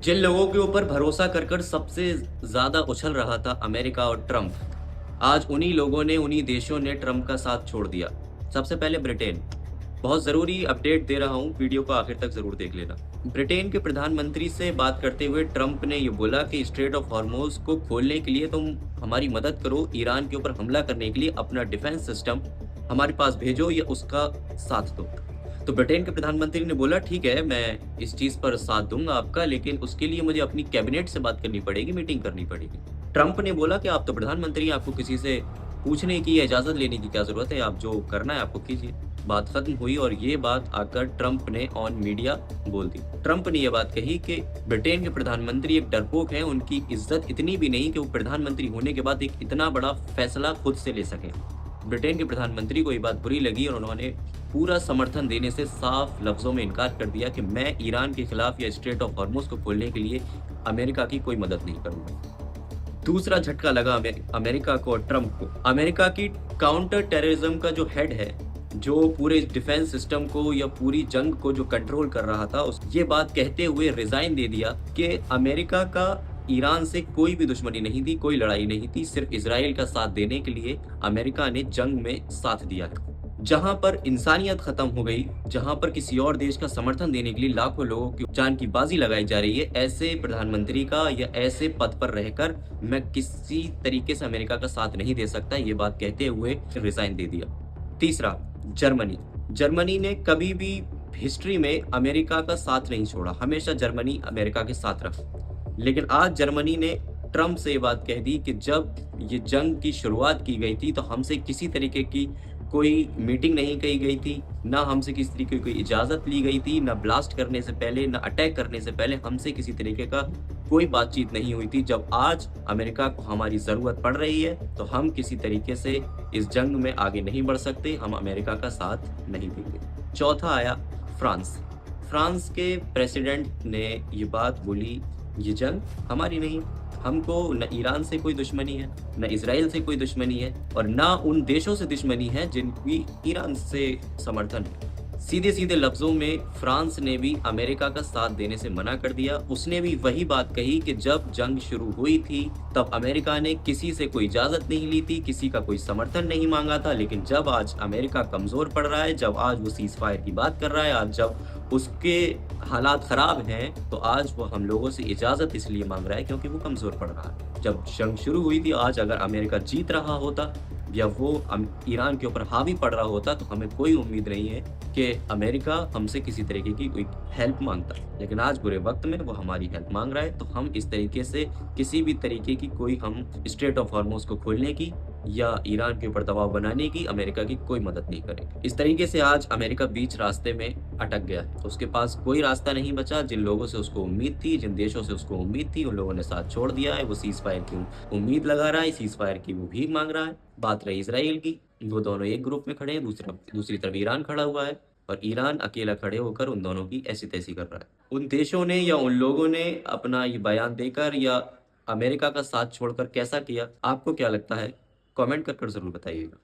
जिन लोगों के ऊपर भरोसा कर कर सबसे ज़्यादा उछल रहा था अमेरिका और ट्रंप, आज उन्हीं लोगों ने, उन्हीं देशों ने ट्रंप का साथ छोड़ दिया। सबसे पहले ब्रिटेन। बहुत ज़रूरी अपडेट दे रहा हूँ, वीडियो को आखिर तक ज़रूर देख लेना। ब्रिटेन के प्रधानमंत्री से बात करते हुए ट्रंप ने ये बोला कि स्ट्रेट ऑफ हॉर्मोज़ को खोलने के लिए तुम हमारी मदद करो, ईरान के ऊपर हमला करने के लिए अपना डिफेंस सिस्टम हमारे पास भेजो या उसका साथ दो। तो ब्रिटेन के प्रधानमंत्री ने बोला ठीक है, मैं इस चीज़ पर साथ दूँगा आपका, लेकिन उसके लिए मुझे अपनी कैबिनेट से बात करनी पड़ेगी, मीटिंग करनी पड़ेगी। ट्रंप ने बोला कि आप तो प्रधानमंत्री हैं, आपको किसी से पूछने की या इजाज़त लेने की क्या ज़रूरत है, आप जो करना है आपको कीजिए। बात खत्म हुई और ये बात आकर ट्रंप ने ऑन मीडिया बोल दी। ट्रंप ने ये बात कही कि ब्रिटेन के प्रधानमंत्री एक डरपोक हैं, उनकी इज़्ज़त इतनी भी नहीं कि वो प्रधानमंत्री होने के बाद एक इतना बड़ा फैसला खुद से ले सकें। ब्रिटेन के प्रधानमंत्री को ये बात बुरी लगी और उन्होंने पूरा समर्थन देने से साफ लफ्ज़ों में इनकार कर दिया कि मैं ईरान के खिलाफ या स्ट्रेट ऑफ हॉर्मुज़ को खोलने के लिए अमेरिका की कोई मदद नहीं करूँगा। दूसरा झटका लगा अमेरिका को और ट्रंप को। अमेरिका की काउंटर टेररिज्म का जो हेड है, जो पूरे डिफेंस सिस्टम को या पूरी जंग को जो कंट्रोल कर रहा था, उस ये बात कहते हुए रिज़ाइन दे दिया कि अमेरिका का ईरान से कोई भी दुश्मनी नहीं थी, कोई लड़ाई नहीं थी, सिर्फ इज़राइल का साथ देने के लिए अमेरिका ने जंग में साथ दिया है। जहाँ पर इंसानियत खत्म हो गई, जहाँ पर किसी और देश का समर्थन देने के लिए लाखों लोगों की जान की बाजी लगाई जा रही है, ऐसे प्रधानमंत्री का या ऐसे पद पर रहकर मैं किसी तरीके से अमेरिका का साथ नहीं दे सकता, ये बात कहते हुए रिज़ाइन दे दिया। तीसरा, जर्मनी। जर्मनी ने कभी भी हिस्ट्री में अमेरिका का साथ नहीं छोड़ा, हमेशा जर्मनी अमेरिका के साथ रहा। लेकिन आज जर्मनी ने ट्रंप से ये बात कह दी कि जब ये जंग की शुरुआत की गई थी, तो हमसे किसी तरीके की कोई मीटिंग नहीं कही गई थी, ना हमसे किसी तरीके की कोई इजाज़त ली गई थी, ना ब्लास्ट करने से पहले, ना अटैक करने से पहले हमसे किसी तरीके का कोई बातचीत नहीं हुई थी। जब आज अमेरिका को हमारी ज़रूरत पड़ रही है, तो हम किसी तरीके से इस जंग में आगे नहीं बढ़ सकते, हम अमेरिका का साथ नहीं देंगे। चौथा आया फ्रांस। फ्रांस के प्रेसिडेंट ने ये बात बोली, ये जंग हमारी नहीं, हमको न ईरान से कोई दुश्मनी है, न इज़राइल से कोई दुश्मनी है और ना उन देशों से दुश्मनी है जिनकी ईरान से समर्थन है। सीधे-सीधे लफ्ज़ों में फ्रांस ने भी अमेरिका का साथ देने से मना कर दिया। उसने भी वही बात कही कि जब जंग शुरू हुई थी, तब अमेरिका ने किसी से कोई इजाज़त नहीं ली थी, किसी का कोई समर्थन नहीं माँगा था, लेकिन जब आज अमेरिका कमज़ोर पड़ रहा है, जब आज वो सीज़फायर की बात कर रहा है, आज जब उसके हालात ख़राब हैं, तो आज वो हम लोगों से इजाज़त इसलिए माँग रहा है क्योंकि वो कमज़ोर पड़ रहा है। जब जंग शुरू हुई थी, आज अगर अमेरिका जीत रहा होता या वो ईरान के ऊपर हावी पड़ रहा होता, तो हमें कोई उम्मीद नहीं है कि अमेरिका हमसे किसी तरीके की कोई हेल्प माँगता। लेकिन आज बुरे वक़्त में वो हमारी हेल्प माँग रहा है, तो हम इस तरीके से किसी भी तरीके की कोई हम स्ट्रेट ऑफ हॉर्मुज़ को खोलने की या ईरान के ऊपर दबाव बनाने की अमेरिका की कोई मदद नहीं करेंगे। इस तरीके से आज अमेरिका बीच रास्ते में अटक गया है। उसके पास कोई रास्ता नहीं बचा, जिन लोगों से उसको उम्मीद थी, जिन देशों से उसको उम्मीद थी, उन लोगों ने साथ छोड़ दिया है। वो सीज़फायर की उम्मीद लगा रहा है, सीज़फायर की वो भीख माँग रहा है। बात रही इज़राइल की, वो दोनों एक ग्रुप में खड़े हैं, दूसरी तरफ ईरान खड़ा हुआ है और ईरान अकेला खड़े होकर उन दोनों की ऐसी-तैसी कर रहा है। उन देशों ने या उन लोगों ने अपना ये बयान देकर या अमेरिका का साथ छोड़कर कैसा किया? आपको क्या लगता है? कमेंट कर ज़रूर बताइएगा।